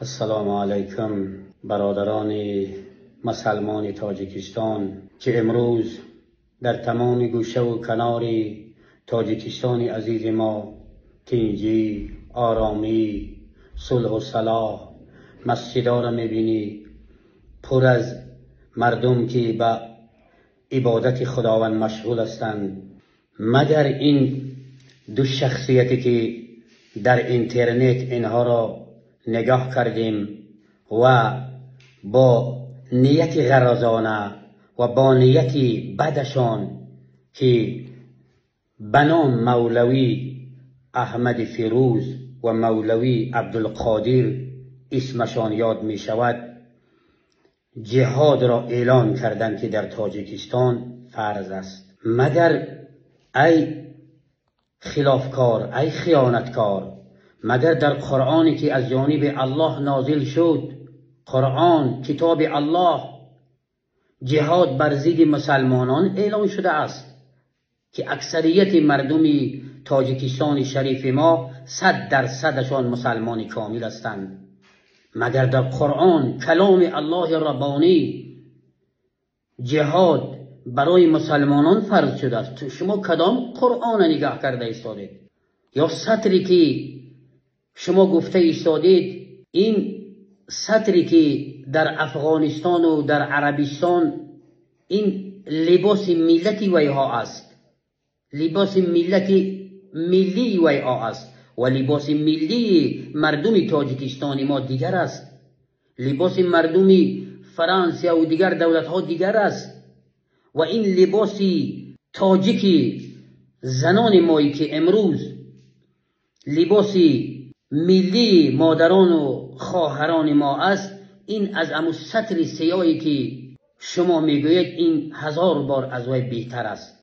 السلام علیکم برادران مسلمان تاجیکستان که امروز در تمام گوشه و کنار تاجیکستان عزیز ما تینجی، آرامی، صلح و صلاح مسجدها را میبینی پر از مردم که به عبادت خداوند مشغول هستند، مگر این دو شخصیتی که در اینترنت اینها را نگاه کردیم و با نیت غرضانه و با نیت بدشان که بنام مولوی احمد فیروز و مولوی عبدالقادر اسمشان یاد می شود، جهاد را اعلان کردند که در تاجیکستان فرض است. مگر ای خلافکار، ای خیانتکار، مگر در قرآنی که از جانب الله نازل شد، قرآن کتاب الله، جهاد بر ضد مسلمانان اعلان شده است که اکثریت مردم تاجیکستان شریف ما 100% مسلمان کامل هستند؟ مگر در قرآن کلام الله ربانی جهاد برای مسلمانان فرض شده است؟ شما کدام قرآن نگاه کرده ایستادید؟ یا سطری که شما گفته ایستادید، این سطری که در افغانستان و در عربستان این لباس ملتی ویها است، لباس ملی ویها است و لباس ملی مردم تاجیکستان ما دیگر است، لباس مردم فرانسه و دیگر دولت ها دیگر است. و این لباس تاجیک زنان مایی که امروز لباس ملی مادران و خواهران ما است، این از امو سطر سیاهی که شما میگوید این 1000 بار از وی بهتر است.